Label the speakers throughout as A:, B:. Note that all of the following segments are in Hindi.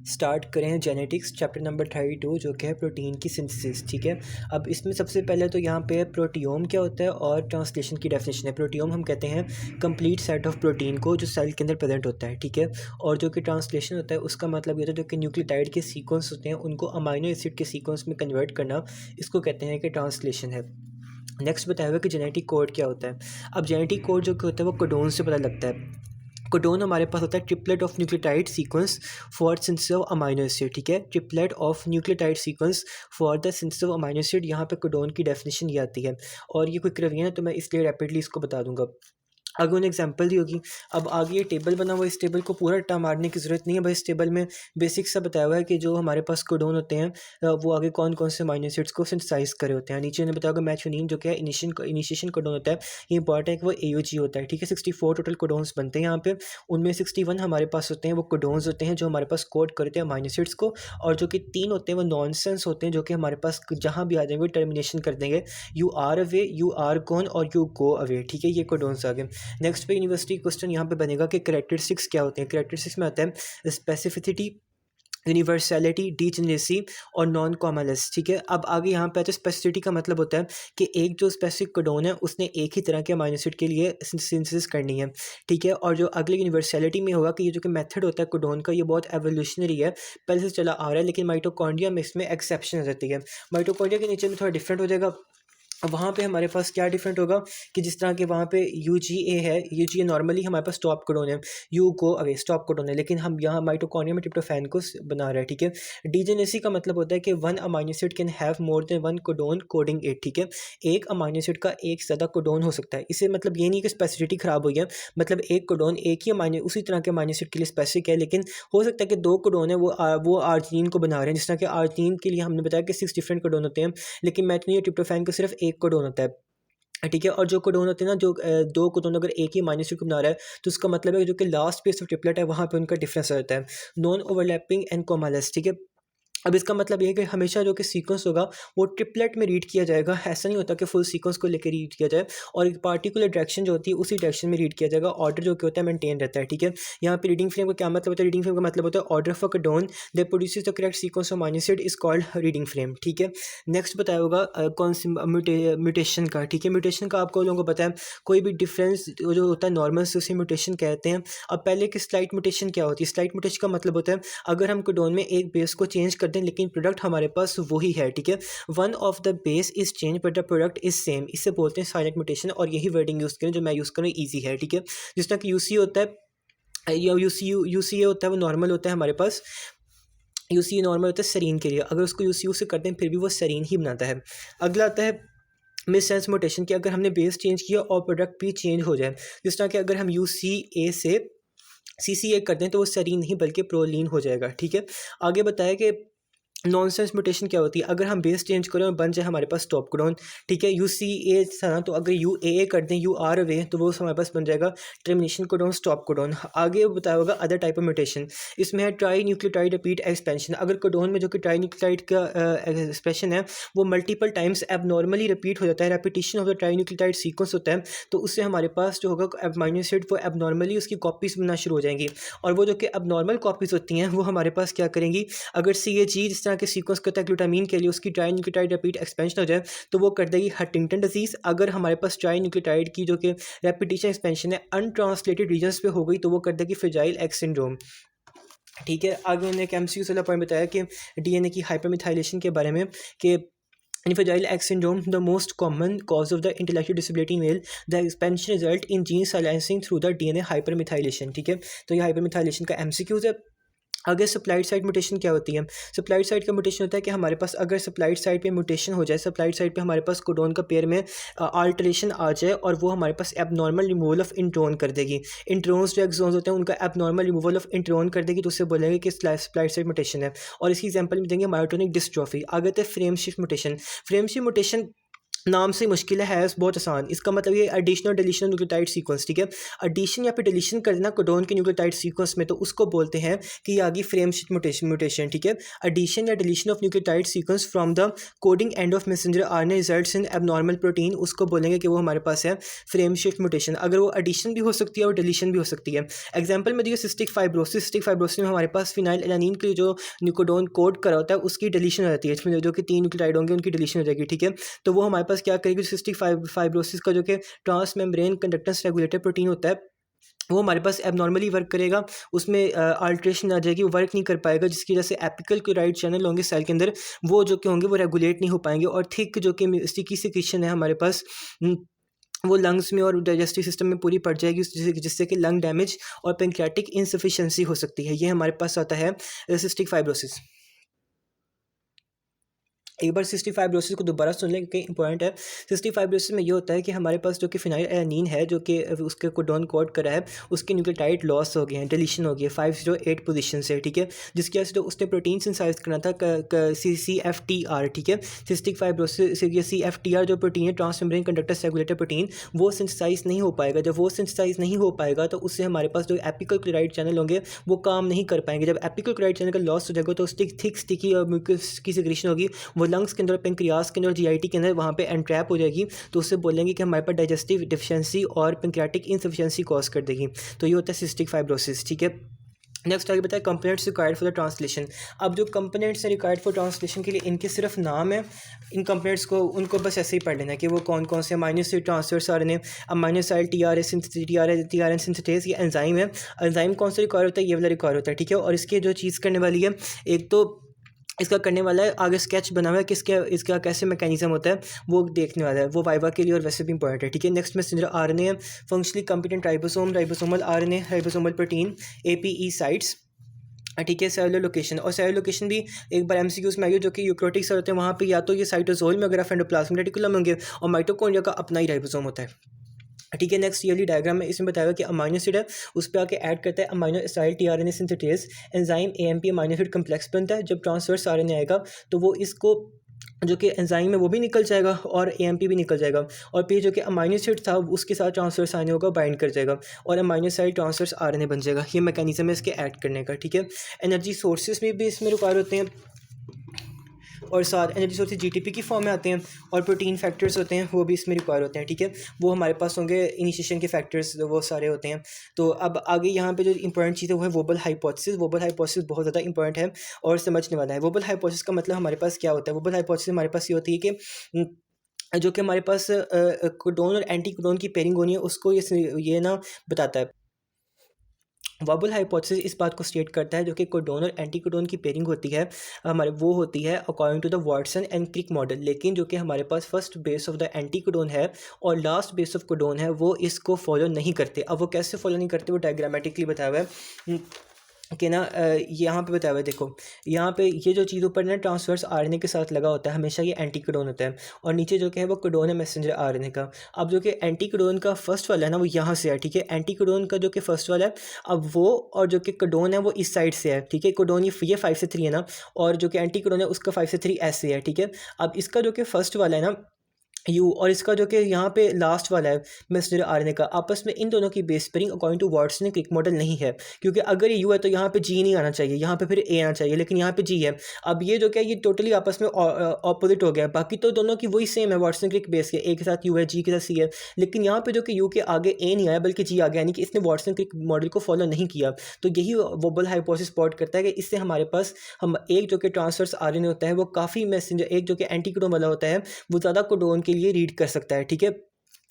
A: स्टार्ट करें जेनेटिक्स चैप्टर नंबर 32 जो कि है प्रोटीन की सिंथेसिस। ठीक है, अब इसमें सबसे पहले तो यहाँ पे प्रोटियोम क्या होता है और ट्रांसलेशन की डेफिनेशन है। प्रोटियोम हम कहते हैं कंप्लीट सेट ऑफ प्रोटीन को जो सेल के अंदर प्रेजेंट होता है। ठीक है, और जो कि ट्रांसलेशन होता है उसका मतलब ये होता है जो कि न्यूक्लियोटाइड के सीक्वेंस होते हैं उनको अमाइनो एसिड के सीक्वेंस में कन्वर्ट करना, इसको कहते हैं कि ट्रांसलेशन है। नेक्स्ट बताया हुआ कि जेनेटिक कोड क्या होता है। अब जेनेटिक कोड जो कि होता है वो कोडोन से पता लगता है। कोडोन हमारे पास होता है triplet of nucleotide sequence for synthesis of amino acid. ठीक है, triplet of nucleotide sequence for the synthesis of amino acid, यहाँ पे कोडोन की डेफिनेशन ये आती है। और ये क्विक रिवीजन है तो मैं इसलिए रैपिडली इसको बता दूंगा। आगे उन्हें एग्जांपल दी होगी। अब आगे ये टेबल बना हुआ है, इस टेबल को पूरा रट्टा मारने की ज़रूरत नहीं है भाई। इस टेबल में बेसिक सा बताया हुआ है कि जो हमारे पास कोडोन होते हैं वो आगे कौन कौन से अमाइनो एसिड्स को सिंथेसाइज करे होते हैं। नीचे उन्हें बताया होगा मैथ्योनीन जो कि है इनिशिएशन कोडोन होता है। ये इंपॉर्टेंट है कि वो AUG होता है। ठीक है, 64 टोटल कोडोन्स बनते हैं यहाँ पे। उनमें 61 हमारे पास होते हैं वो कोडोन्स होते हैं जो हमारे पास कोड करते हैं अमाइनो एसिड्स को, और जो कि 3 होते हैं वो नॉनसेंस होते हैं जो कि हमारे पास जहाँ भी आ जाएंगे टर्मिनेशन कर देंगे, you are away, you are gone और यू गो अवे। ठीक है, ये कोडोन्स आ गए। नेक्स्ट पे यूनिवर्सिटी क्वेश्चन यहाँ पे बनेगा कि कैरेक्टरिस्टिक्स क्या होते हैं। कैरेक्टरिस्टिक्स में आता है स्पेसिफिसिटी, यूनिवर्सैलिटी, डीजेनरेसी और नॉन कॉमननेस। ठीक है, अब आगे यहाँ पे आता है स्पेसिफिसिटी का मतलब होता है कि एक जो स्पेसिफिक कोडोन है उसने एक ही तरह के अमाइनो एसिड के लिए सिंथेसिस करनी है। ठीक है, और जो अगले यूनिवर्सैलिटी में होगा कि ये जो कि मेथड होता है कोडोन का ये बहुत एवोल्यूशनरी है, पहले से चला आ रहा है, लेकिन माइटोकॉन्ड्रिया में इसमें एक्सेप्शन हो जाती है। माइटोकॉन्ड्रिया के नीचे में थोड़ा डिफरेंट हो जाएगा। अब वहाँ पे हमारे पास क्या डिफरेंट होगा कि जिस तरह के वहाँ पे UGA है, UGA नॉर्मली हमारे पास स्टॉप कोडोन है, you go away stop codon है, लेकिन हम यहाँ माइटोकॉन्ड्रिया में ट्रिप्टोफैन को बना रहे हैं। ठीक है, डीजेनेसी का मतलब होता है कि one amino acid can have more than one codon coding it. ठीक है, एक अमाइनो एसिड का एक ज़्यादा कोडोन हो सकता है। इससे मतलब ये नहीं कि स्पेसिफिसिटी खराब हुई है, मतलब एक कोडोन एक ही अमाइनो उसी तरह के अमाइनो एसिड के लिए स्पेसिफिक है, लेकिन हो सकता है कि 2 कोडोन है वो आर्जिनिन को बना रहे हैं। जिस तरह के आर्जिनिन के लिए हमने बताया कि 6 डिफरेंट कोडोन होते हैं, लेकिन मैथ्योनिन ट्रिप्टोफैन का सिर्फ एक कोडोन होता है। ठीक है, और जो कोडोन होते हैं ना, जो 2 कोडोन अगर एक ही अमाइनो एसिड को बना रहा है तो उसका मतलब है जो कि लास्ट पेस ऑफ ट्रिपलेट है वहाँ पे उनका डिफरेंस रहता है। Non overlapping and commonness. ठीक है, अब इसका मतलब ये है कि हमेशा जो कि सीक्वेंस होगा वो ट्रिपलेट में रीड किया जाएगा। ऐसा नहीं होता कि फुल सीक्वेंस को लेकर रीड किया जाए, और एक पार्टिकुलर डायरेक्शन जो होती है उसी डायरेक्शन में रीड किया जाएगा। ऑर्डर जो कि होता है मेंटेन रहता है। ठीक है, यहाँ पे रीडिंग फ्रेम का क्या मतलब होता है? रीडिंग फ्रेम का मतलब होता है order of a codon that produces the correct sequence of amino acid is called reading frame. ठीक है, नेक्स्ट बताया होगा कौन सी म्यूटेशन का। ठीक है, म्यूटेशन का आपको लोगों को पता है, कोई भी डिफरेंस जो होता है नॉर्मल से उसे म्यूटेशन कहते हैं। अब पहले की स्लाइट म्यूटेशन क्या होती है? स्लाइट म्यूटेशन का मतलब होता है अगर हम कोडोन में एक बेस को चेंज कर दें लेकिन प्रोडक्ट हमारे पास वही है। ठीक है, one of the base is change but the product is same, इसे बोलते हैं साइलेंट म्यूटेशन, और यही वर्डिंग यूज़ करें जो मैं यूज़ करूँ, ईजी है। ठीक है, जिस तरह कि UC होता है या UCA होता है वो नॉर्मल होता है हमारे पास। UCA नॉर्मल होता है सेरीन के लिए, अगर उसको UCU से करते हैं फिर भी वो सेरीन ही बनाता है। अगला आता है मिस सेंस म्यूटेशन की, अगर हमने बेस चेंज किया और प्रोडक्ट भी चेंज हो जाए। जिस तरह कि अगर हम UCA से CCA करते हैं तो वो सेरीन नहीं बल्कि प्रोलीन हो जाएगा। ठीक है, आगे बताया कि नॉनसेंस म्यूटेशन क्या होती है? अगर हम बेस चेंज करें और बन जाए हमारे पास स्टॉप कोडोन। ठीक है, UCA था तो अगर UAA कर दें UR अवे तो वो हमारे पास बन जाएगा टर्मिनेशन कोडोन स्टॉप कोडोन। आगे बताया होगा अदर टाइप ऑफ म्यूटेशन, इसमें है ट्राई न्यूक्लियोटाइड रिपीट एक्सपेंशन। अगर कोडोन में जो कि ट्राई न्यूक्लियोटाइड का एक्सप्रेशन है वो मल्टीपल टाइम्स एबनॉर्मली रिपीट हो जाता है, repetition of the tri nucleotide sequence होता है, तो उससे हमारे पास जो होगा अमाइनो एसिड वो एबनॉर्मली उसकी कॉपीज बनना शुरू हो जाएंगी। और वो जो कि एबनॉर्मल कॉपीज होती हैं वो हमारे पास क्या करेंगी, अगर CAG जिस तरह के सीक्वेंस करता है ग्लूटामीन के लिए उसकी ट्राई न्यूक्लियोटाइड रिपीट एक्सपेंशन हो जाए तो वो कर देगी हंटिंगटन डिजीज। अगर हमारे पास ट्राई न्यूक्लियोटाइड की जो कि रेपिटेशन एक्सपेंशन है अनट्रांसलेटेड रीजन्स पे हो गई तो वो कर देगी फ्रेजाइल एक्स सिंड्रोम। ठीक है, आगे उन्होंने एक MCQ वाला पॉइंट बताया कि DNA की हाइपरमिथाइलेशन के बारे में कि in fragile X syndrome, the most common cause of the intellectual disability in male, the expansion result in gene silencing through the DNA hypermethylation। ठीक है, तो ये हाइपरमिथाइलेशन का MCQs है। आगे सप्लाइड साइड म्यूटेशन क्या होती है? सप्लाइड साइड का म्यूटेशन होता है कि हमारे पास अगर सप्लाइड साइड पे म्यूटेशन हो जाए, सप्लाइड साइड पे हमारे पास कोडोन का पेयर में आल्टरेशन आ जाए और वो हमारे पास एबनॉर्मल रिमूवल ऑफ इंट्रोन कर देगी। इंट्रोन्स जो एक्सोन्स होते हैं उनका एबनॉर्मल रिमूवल ऑफ इंट्रोन कर देगी, तो उससे बोलेंगे कि सप्लाइड साइड म्यूटेशन है। और इसकी एग्जांपल में देंगे मायोटोनिक डिस्ट्रॉफी। आगे तो frame shift mutation. Frame shift mutation नाम से मुश्किल है बहुत आसान। इसका मतलब ये एडिशन और डिलीशन न्यूक्लियोटाइड सीक्वेंस, ठीक है। एडिशन या फिर डिलीशन कर देना कोडोन के न्यूक्लियोटाइड सीक्वेंस में, तो उसको बोलते हैं कि ये आ गई फ्रेम शिफ्ट म्यूटेशन, ठीक है। एडिशन या deletion of nucleotide sequence from the coding end of messenger RNA results in abnormal protein, उसको बोलेंगे कि वो हमारे पास है फ्रेम शिफ्ट म्यूटेशन। अगर वो एडिशन भी हो सकती है और डिलीशन भी हो सकती है। एग्जाम्पल में दिए सिस्टिक फाइब्रोसिस में हमारे पास फिनाइल एलानिन के जो न्यूकोडोन कोड करा होता है उसकी डिलीशन हो जाती है, इसमें जो कि 3 न्यूक्लियोटाइड होंगे उनकी डिलीशन हो जाएगी, ठीक है। तो वो हमारे पास क्या करेगी, सिस्टिक फाइब्रोसिस का जो कि transmembrane conductance regulator protein होता है वो हमारे पास एबनॉर्मली वर्क करेगा, उसमें अल्ट्रेशन आ जाएगी, वो वर्क नहीं कर पाएगा, जिसकी वजह से एपिकल क्लोराइड चैनल होंगे सेल के अंदर, वो जो कि होंगे वो रेगुलेट नहीं हो पाएंगे, और थिक जो कि स्टिकी सिक्रीशन है हमारे पास वो लंग्स में और डाइजेस्टिव सिस्टम में पूरी पड़ जाएगी, जिससे कि लंग डैमेज और पेंक्रियाटिक इनसफिशिएंसी हो सकती है। ये हमारे पास आता है सिस्टिक फाइब्रोसिस। एक बार सिस्टिक फाइब्रोसिस को दोबारा सुन लें क्योंकि इंपॉर्टेंट है। सिस्टिक फाइब्रोसिस में ये होता है कि हमारे पास जो कि फिनाइल एलानिन है जो कि उसके कोडोन कोड करा है उसके न्यूक्लियोटाइड लॉस हो गए हैं, डिलीशन हो गई है 508 पोजीशन से, ठीक है। जिसकी वजह से तो उसने प्रोटीन सिंथेसाइज करना था CFTR, ठीक है। सिस्टिक फाइब्रोसिस ये CFTR जो प्रोटीन है transmembrane conductance regulator protein, वो सिंथेसाइज नहीं हो पाएगा। जब वो सिंथेसाइज नहीं हो पाएगा तो उससे हमारे पास जो एपिकल क्लोराइड चैनल होंगे वो काम नहीं कर पाएंगे। जब एपिकल क्लोराइड चैनल का लॉस हो जाएगा तो थिक स्टिकी और म्यूकस की सिक्रीशन होगी, वो लंग्स के अंदर, पेंक्रियास के अंदर, जीआईटी के अंदर वहाँ पे एंट्रैप हो जाएगी, तो उससे बोलेंगे कि हमारे पास डाइजेस्टिव डिफिशिएंसी और पेंक्रियाटिक इनसफिशिएंसी कॉज कर देगी। तो ये होता है सिस्टिक फाइब्रोसिस, ठीक है। नेक्स्ट आगे बताया components required for the translation. अब जो कंपोनेंट्स हैं रिक्वायर्ड फॉर ट्रांसलेशन के लिए इनके सिर्फ नाम है, इन कंपोनेंट्स को उनको बस ऐसे ही पढ़ लेना कि वो कौन कौन से amino acid transfers RNA, amino acid tRNA synthetases, ये एंजाइम है। एंजाइम कौन सा रिक्वायर होता है, ये वाला रिक्वायर होता है, ठीक है। और इसके जो चीज़ करने वाली है, एक तो इसका करने वाला है, आगे स्केच बना हुआ है कि इसका कैसे मैकेनिज्म होता है वो देखने वाला है, वो वाइवा के लिए और वैसे भी इंपॉर्टेंट है, ठीक है। नेक्स्ट मैसेंजर आरएनए है, functionally competent ribosomal RNA, ribosomal protein, APE sites, ठीक है। सेलुलर लोकेशन, और सेलुलर लोकेशन भी एक बार एमसीक्यूज में आई है जो कि यूक्रोटिक सेल होते हैं वहाँ पे या तो ये साइटोसोल में अगर एंडोप्लाज्मिक रेटिकुलम होंगे, और माइटोकॉन्ड्रिया का अपना ही राइबोसोम होता है, ठीक है। नेक्स्ट ईयरली डायग्राम में इसमें बताया कि अमाइनो एसिड है उस पर आके ऐड करता है amino acid tRNA syntheses, enzyme AMP amino acid complex बनता है। जब ट्रांसफर्स आरएनए आएगा तो वो इसको जो कि एंजाइम है वो भी निकल जाएगा और एएमपी भी निकल जाएगा, और फिर जो कि अमाइनो एसिड था उसके साथ ट्रांसफर्स आरएनए होगा, बाइंड कर जाएगा और अमाइनो एसिड ट्रांसफर्स आरएनए बन जाएगा। ये मैकेनिज्म है इसके ऐड करने का, ठीक है। एनर्जी सोर्सेज में भी इसमें रिक्वायर होते हैं, और साथ एनर्जी सोर्सेज जीटीपी की फॉर्म में आते हैं, और प्रोटीन फैक्टर्स होते हैं वो भी इसमें रिक्वायर होते हैं, ठीक है। वो हमारे पास होंगे इनिशिएशन के फैक्टर्स, वो सारे होते हैं। तो अब आगे यहाँ पे जो इंपॉर्टेंट चीज़ है वो है वोबल हाइपोथेसिस। वोबल हाइपोथेसिस बहुत ज़्यादा इंपॉर्टेंट है और समझने वाला है। वोबल हाइपोथेसिस का मतलब हमारे पास क्या होता है, वोबल हाइपोथेसिस हमारे पास ये होती है कि जो कि हमारे पास कोडोन और एंटी कोडोन की पेयरिंग होनी है उसको ये ना बताता है। वॉबल हाइपोथेसिस इस बात को स्टेट करता है जो कि कोडोन और एंटी कोडोन की पेयरिंग होती है हमारे, वो होती है according to the Watson and Crick model, लेकिन जो कि हमारे पास first base of the anti codon है और लास्ट बेस ऑफ कोडोन है वो इसको फॉलो नहीं करते। अब वो कैसे फॉलो नहीं करते वो डायग्रामेटिकली बताया हुआ है कि ना यहाँ पे बताया हुआ है, देखो यहाँ पे ये जो चीज़ ऊपर ना ट्रांसफर्स आरएनए के साथ लगा होता है हमेशा ये एंटी कोडोन होता है, और नीचे जो कि है वो कोडोन है मैसेंजर आरएनए का। अब जो कि एंटी कोडोन का फर्स्ट वाला है ना वो यहाँ से है, ठीक है। एंटी कोडोन का जो कि फर्स्ट वाला है अब वो, और जो कि कोडोन है वो इस साइड से है, ठीक है। कोडोन ये 5 से 3 है ना, और जो कि एंटी कोडोन है उसका 5 से 3 ऐसे है, ठीक है। अब इसका जो कि फर्स्ट वाला है ना यू, और इसका जो कि यहाँ पे लास्ट वाला है मैसेंजर आरएनए का, आपस में इन दोनों की base pairing according to Watson Crick model नहीं है, क्योंकि अगर ये यू है तो यहाँ पे जी नहीं आना चाहिए, यहाँ पे फिर ए आना चाहिए, लेकिन यहाँ पे जी है। अब ये जो क्या ये टोटली आपस में ऑपोजिट हो गया है, बाकी तो दोनों की वही सेम है, वाटसन क्रिक बेस के, ए के साथ यू है, जी के साथ सी है, लेकिन यहाँ पे जो कि यू के आगे ए नहीं आया बल्कि जी आ गया, यानी कि इसने वाटसन क्रिक मॉडल को फॉलो नहीं किया। तो यही वोबल हाइपोथेसिस सपोर्ट करता है कि इससे हमारे पास हम एक जो कि ट्रांसफर्स आरएनए होता है वो काफ़ी मैसेंजर, एक जो कि एंटी कोडोन वाला होता है वो ज़्यादा कोडोन के लिए रीड कर सकता है, ठीक है।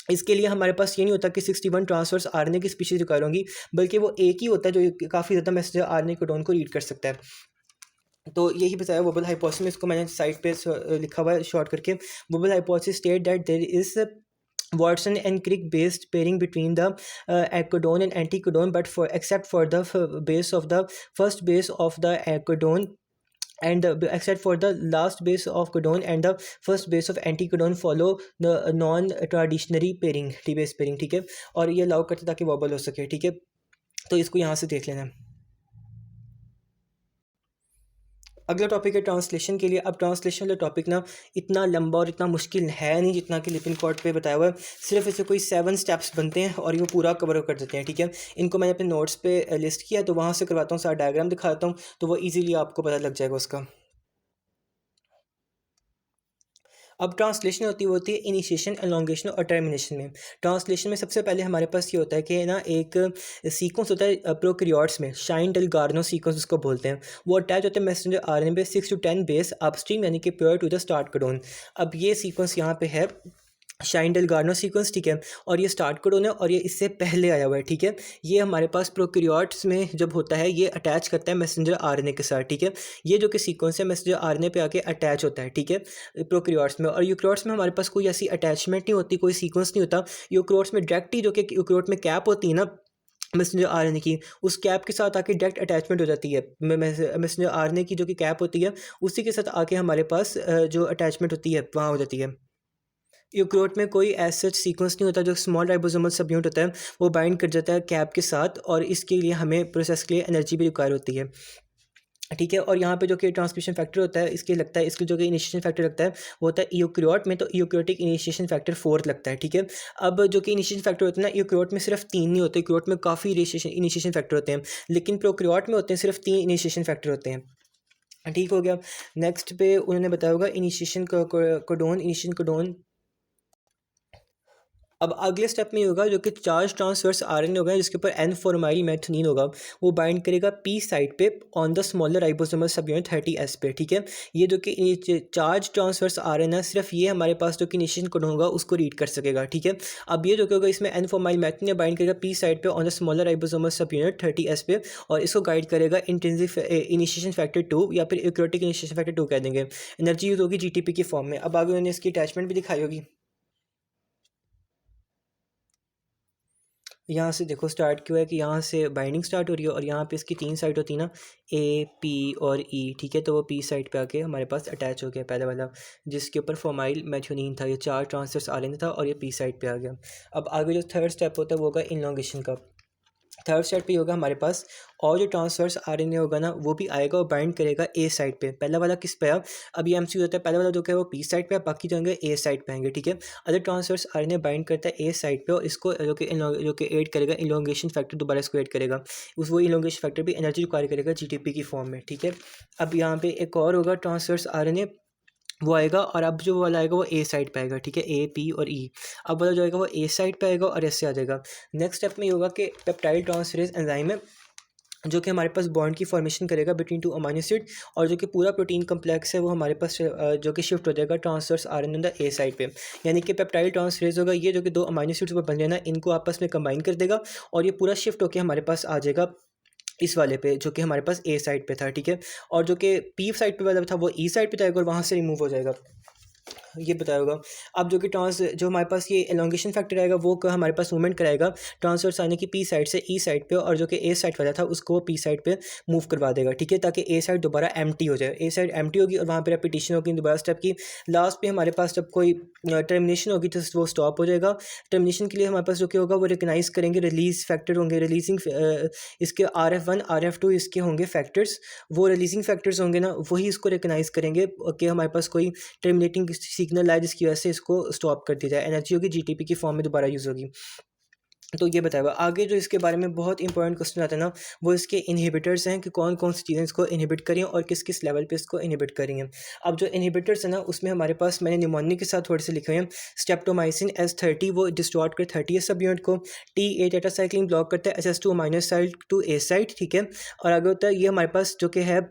A: इसके लिए हमारे पास ये नहीं होता कि 61 ट्रांसफर्स आरएनए की स्पीशीज रिक्वायर होंगी, बल्कि वो एक ही होता है जो काफ़ी ज़्यादा मैसेंजर आरएनए कोडोन को रीड कर सकता है। तो यही बताया वोबल हाइपोथेसिस में, इसको मैंने साइड पे लिखा हुआ है शॉर्ट करके। Wobble hypothesis state that there is Watson and Crick based pairing between the codon and anticodon, but for except for the base of the first base of the codon and except for the last base of codon and the first base of anticodon follow the non traditionary pairing, T base pairing, ठीक है। और ये अलाउ करते ताकि वॉबल हो सके, ठीक है। तो इसको यहाँ से देख लेना। अगला टॉपिक है ट्रांसलेशन के लिए। अब ट्रांसलेशन वाला टॉपिक ना इतना लंबा और इतना मुश्किल है नहीं जितना कि लिपिन कोड पे बताया हुआ है। सिर्फ इसे कोई 7 स्टेप्स बनते हैं और ये पूरा कवर कर देते हैं, ठीक है। इनको मैंने अपने नोट्स पे लिस्ट किया, तो वहाँ से करवाता हूँ, सारा डायग्राम दिखाता हूँ, तो वो ईजिली आपको पता लग जाएगा उसका। अब ट्रांसलेशन होती है इनिशिएशन, एलोंगेशन और टर्मिनेशन में। ट्रांसलेशन में सबसे पहले हमारे पास ये होता है कि ना एक सीक्वेंस होता है प्रोकैरियोट्स में, शाइन डेल गार्नो सीक्वेंस उसको बोलते हैं। वो अटैच होते हैं मैसेंजर आरएनए पे 6 to 10 बेस अपस्ट्रीम, यानी कि prior to the start codon. अब ये सीक्वेंस यहाँ पे है शाइन डेल गार्नो सीक्वेंस, ठीक है। और ये स्टार्ट कोडोन है और ये इससे पहले आया हुआ है, ठीक है। ये हमारे पास प्रोकैरियोट्स में जब होता है ये अटैच करता है मैसेंजर आरएनए के साथ, ठीक है। ये जो कि सीक्वेंस है मैसेंजर आरएनए पे आके अटैच होता है, ठीक है, प्रोकैरियोट्स में। और यूकैरियोट्स में हमारे पास कोई ऐसी अटैचमेंट नहीं होती, कोई सीक्वेंस नहीं होता। यूकैरियोट्स में डायरेक्ट ही जो कि यूकैरियोट में कैप होती है ना मैसेंजर आरएनए की, उस कैप के साथ आके डायरेक्ट अटैचमेंट हो जाती है। मैसेंजर आरएनए की जो कि कैप होती है उसी के साथ आके हमारे पास जो अटैचमेंट होती है वहाँ हो जाती है। यूक्रोट में कोई ऐसा सीक्वेंस नहीं होता। जो स्मॉल राइबोसोमल सब यूनिट होता है वो बाइंड कर जाता है कैप के साथ, और इसके लिए हमें प्रोसेस के लिए एनर्जी भी रिक्वायर होती है, ठीक है। और यहाँ पे जो कि ट्रांसक्रिप्शन फैक्टर होता है इसके लगता है, इसके जो कि इनिशिएशन फैक्टर लगता है वो होता है यूक्रियोट में, तो यूक्रियोटिक इनिशिएशन फैक्टर 4 लगता है, ठीक है। अब जो कि इनिशिएशन फैक्टर होते हैं ना, यूक्रियोट में सिर्फ 3 नहीं होते, यूक्रियोट में काफ़ी इनिशिएशन फैक्टर होते हैं, लेकिन प्रोक्रियोट में होते हैं सिर्फ 3 इनिशिएशन फैक्टर होते हैं, ठीक हो गया। नेक्स्ट पे उन्होंने बताया होगा इनिशिएशन कोडोन, इनिशिएशन कोडोन। अब अगले स्टेप में होगा जो कि चार्ज ट्रांसफर्स आरएनए होगा, जिसके ऊपर एन फॉर्माइल मैथनीन होगा, वो बाइंड करेगा पी साइड पे ऑन द स्मॉलर राइबोसोमल सब यूनिट 30S पे, ठीक है। ये जो कि चार्ज ट्रांसफर्स आरएनए सिर्फ ये हमारे पास जो कि इनिशिएशन कोड होगा उसको रीड कर सकेगा, ठीक है। अब ये जो कि होगा इसमें एन फॉर्माइल मैथनीन बाइंड करेगा पी साइड पे ऑन द स्मॉलर राइबोसोमल सब यूनिट 30S पे, और इसको गाइड करेगा इंट्रिंसिक इनिशिएशन फैक्टर 2 या फिर यूक्रियोटिक इनिशिएशन फैक्टर 2 कह देंगे। एनर्जी यूज होगी जीटीपी की फॉर्म में। अब आगे उन्होंने इसकी अटैचमेंट भी दिखाई होगी। यहाँ से देखो स्टार्ट क्यों है कि यहाँ से बाइंडिंग स्टार्ट हो रही है और यहाँ पे इसकी 3 साइड होती है ना, ए पी और ई, ठीक है। तो वो पी साइड पे आके हमारे पास अटैच हो गया पहले वाला, जिसके ऊपर फॉर्माइल मैथ्योनीन था। ये 4 ट्रांसफर्स आरएनए था और ये पी साइड पे आ गया। अब आगे जो थर्ड स्टेप होता है वो होगा इनलॉन्गेशन का। थर्ड साइड पे होगा हमारे पास, और जो ट्रांसफर्स आरएनए होगा ना वो भी आएगा और बाइंड करेगा ए साइड पे। पहला वाला किस पे है, अब ये एमसीक्यू होता है, पहला वाला जो है वो पी साइड पे है, बाकी जो होंगे ए साइड पे आएंगे, ठीक है। अदर ट्रांसफर्स आरएनए बाइंड करता है ए साइड पे और इसको जो कि ऐड करेगा इलोंगेशन फैक्टर, दोबारा इसको ऐड करेगा। उस वो इलोंगेशन फैक्टर भी एनर्जी रिक्वायर करेगा जीटीपी की फॉर्म में, ठीक है। अब यहाँ पे एक और होगा ट्रांसफर्स आरएनए, वो आएगा, और अब जो वाला आएगा वो ए साइड पे आएगा, ठीक है, ए पी और ई। अब वाला जो आएगा वो ए साइड पे आएगा और ऐसे आ जाएगा। नेक्स्ट स्टेप में ये होगा कि पेप्टाइड ट्रांसफरेज एंजाइम है जो कि हमारे पास बॉन्ड की फॉर्मेशन करेगा बिटवीन 2 अमीनो एसिड, और जो कि पूरा प्रोटीन कम्प्लेक्स है वो हमारे पास जो कि शिफ्ट हो जाएगा transfers RNA on the A side पे। यानी कि पेप्टाइड ट्रांसफरेज होगा, ये जो कि 2 अमीनो एसिड्स पर बन जाए ना, इनको आपस में कंबाइन कर देगा और ये पूरा शिफ्ट होकर हमारे पास आ जाएगा इस वाले पे जो कि हमारे पास ए साइड पे था, ठीक है। और जो कि पी साइड पे वाला था वो ई साइड पे जाएगा और वहाँ से रिमूव हो जाएगा, ये बताया होगा। अब जो कि जो हमारे पास ये एलोंगेशन फैक्टर आएगा वो हमारे पास मूवमेंट कराएगा ट्रांसफर्स आने की पी साइड से ई साइड पे, और जो कि ए साइड वाला था उसको वो पी साइड पे मूव करवा देगा, ठीक है, ताकि ए साइड दोबारा एम्प्टी हो जाए। ए साइड एम्प्टी होगी और वहाँ पे रेपिटेशन होगी दोबारा स्टेप की। लास्ट पे हमारे पास जब कोई टर्मिनेशन होगी तो वो स्टॉप हो जाएगा। टर्मिनेशन के लिए हमारे पास जो कि होगा वो रिकगनाइज करेंगे रिलीज फैक्टर होंगे, रिलीजिंग इसके RF1 RF2 इसके होंगे फैक्टर्स। वो रिलीजिंग फैक्टर्स होंगे ना, वही इसको रिकगनाइज करेंगे कि हमारे पास कोई टर्मिनेटिंग सिग्नल आए जिसकी वजह से इसको स्टॉप कर दिया जाए। एनर्जी होगी जीटीपी की फॉर्म में दोबारा यूज़ होगी। तो ये बताया हुआ। आगे जो इसके बारे में बहुत इंपॉर्टेंट क्वेश्चन आता है ना, वो इसके इनहिबिटर्स हैं कि कौन कौन सी चीज़ें इसको इनहिबिट करें और किस किस लेवल पे इसको इनहिबिट करेंगे। अब जो इनहिबिटर्स है ना उसमें हमारे पास मैंने निमोनिक के साथ थोड़े से लिखे हुए हैं। स्टेप्टोमाइसिन S30 वो डिस्टॉर्ट कर 30 सब यूनिट को। T8 टेट्रासाइक्लिन ब्लॉक करता है SS2 minus side to A side, ठीक है। और आगे होता है ये हमारे पास जो कि है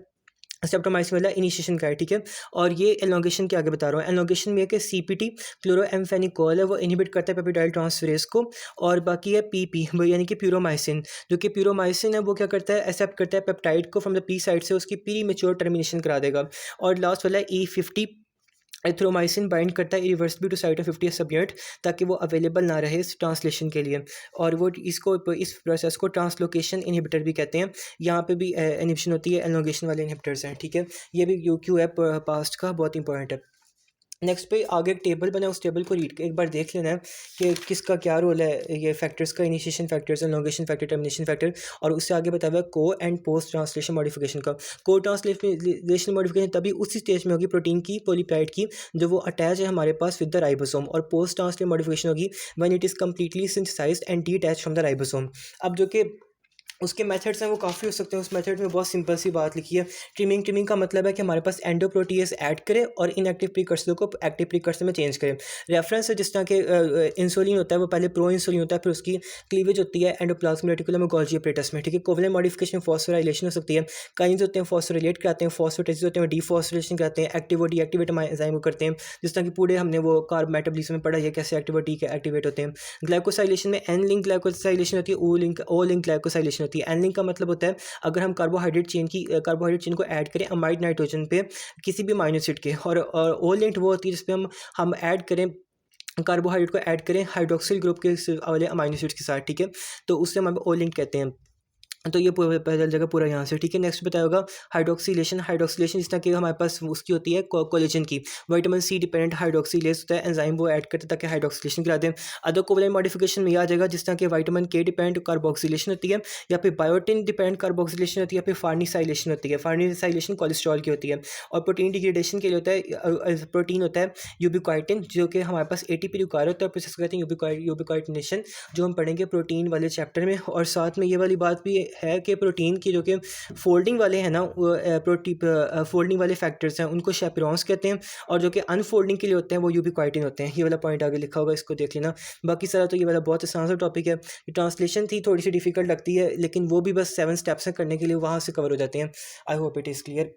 A: स्टेप्टोमाइसिन वाला इनिशिएशन का है, ठीक है। और ये एलोंगेशन के आगे बता रहा हूँ। एलोंगेशन में है कि CPT क्लोरोएम्फेनिकोल है वो इनहिबिट करता है पेप्टाइड ट्रांसफरेज को। और बाकी है PP वो यानी कि प्यूरोमाइसिन, जो कि प्यूरोमाइसिन है वो क्या करता है, एक्सेप्ट करता है पेप्टाइड को फ्रॉम द पी साइड से, उसकी प्री मेच्योर टर्मिनेशन करा देगा। और लास्ट वाला E50 एथ्रोमाइसिन बाइंड करता है रिवर्सिबली टू साइट ऑफ 50 सब यूनिट, ताकि वो अवेलेबल ना रहे इस ट्रांसलेशन के लिए। और वो इसको इस प्रोसेस को ट्रांसलोकेशन इनहिबिटर भी कहते हैं। यहाँ पे भी इनहिबिशन होती है, एलोंगेशन वाले इनहिबिटर्स हैं, ठीक है। ये भी UQ है पास्ट का, बहुत इंपॉर्टेंट है। नेक्स्ट पे आगे एक टेबल बना है, उस टेबल को रीड एक बार देख लेना है कि किसका क्या रोल है, ये फैक्टर्स का, initiation factors, elongation factor, termination factor, और उससे आगे बताया हुआ है को एंड पोस्ट ट्रांसलेशन मॉडिफिकेशन का। को ट्रांसलेशन मॉडिफिकेशन तभी उसी स्टेज में होगी प्रोटीन की, पॉलीपेप्टाइड की, जो वो अटैच है हमारे पास विद द राइबोसोम, और पोस्ट ट्रांसलेशन मॉडिफिकेशन होगी when it is completely synthesised and deattached from the ribosome. अब जो कि उसके मेथड्स हैं वो काफ़ी हो सकते हैं। उस मेथड में बहुत सिंपल सी बात लिखी है, ट्रिमिंग। ट्रिमिंग का मतलब है कि हमारे पास एंडोप्रोटीएस ऐड करें और इनएक्टिव प्रीकर्सर को एक्टिव प्रीकर्सर में चेंज करें। रेफरेंस है जिस तरह के इंसुलिन होता है वो पहले प्रो इंसुलिन होता है, फिर उसकी क्लीवेज होती है एंडोप्लाज्मिक रेटिकुलम और गोल्गी अपरेटस में, ठीक है। कोवलेंट मॉडिफिकेशन फॉस्फोराइलेशन हो सकती है, काइंस होते हैं फॉस्फोरिलेट कराते हैं, फॉस्फोटेसिस होते हैं डीफॉस्फोरेशन कराते हैं, एक्टिव और डीएक्टिवेट एंजाइम को करते हैं, जिस तरह की पूरे हमने वो कार्ब मेटाबॉलिज्म में पढ़ा है कैसे एक्टिव और डी एक्टिवेट होते हैं। ग्लाइकोसाइलेशन में एन लिंक ग्लाइकोसाइलेशन होती है, ओ लिंक ग्लाइकोसाइलेशन होती है। एन लिंक का मतलब होता है अगर हम कार्बोहाइड्रेट चेन को ऐड करें अमाइड नाइट्रोजन पे किसी भी अमीनो एसिड के, और ओ लिंक्ड वो होती है जिसपे हम ऐड करें कार्बोहाइड्रेट को ऐड करें हाइड्रोक्सिल ग्रुप के वाले अमीनो एसिड्स के साथ, ठीक है। तो उससे हम ओ लिंक कहते हैं। तो ये पूरा पहले जगह पूरा यहाँ से, ठीक है। नेक्स्ट बताया होगा हाइड्रोक्सिलेशन। हाइड्रोक्सिलेशन जिस तरह की हमारे पास उसकी होती है कोलेजन की, विटामिन सी डिपेंडेंट हाइड्रोक्सिलेज होता है, एंजाइम वो ऐड करते हैं ताकि हाइड्रोक्सिलेशन करा दें। अदर कोवलेंट मॉडिफिकेशन में आ जाएगा जिस तरह के विटामिन के डिपेंडेंट कार्बोक्सिलेशन होती है, या फिर बायोटिन डिपेंडेंट कार्बोक्सिलेशन होती है, या फिर फार्निसाइलेशन होती है। फार्निसाइलेशन कोलेस्ट्रॉल की होती है। और प्रोटीन डिग्रेडेशन के लिए होता है प्रोटीन होता है यूबिक्वाइटिन, जो कि हमारे पास एटीपी रिक्वायर होता है, प्रोसेस करते हैं यूबिक्वाइटिनेशन, जो हम पढ़ेंगे प्रोटीन वाले चैप्टर में। और साथ में ये वाली बात भी है कि प्रोटीन की जो कि फोल्डिंग वाले हैं ना, फोल्डिंग वाले फैक्टर्स हैं उनको शेपेरॉन्स कहते हैं, और जो कि अनफोल्डिंग के लिए होते हैं वो यूबिक्वाइटिन होते हैं। ये वाला पॉइंट आगे लिखा होगा, इसको देख लेना। बाकी सारा तो ये वाला बहुत आसान सा टॉपिक है। ट्रांसलेशन थी थोड़ी सी डिफिकल्ट लगती है, लेकिन वो भी बस 7 स्टेप्स हैं करने के लिए, वहाँ से कवर हो जाते हैं। I hope it is clear.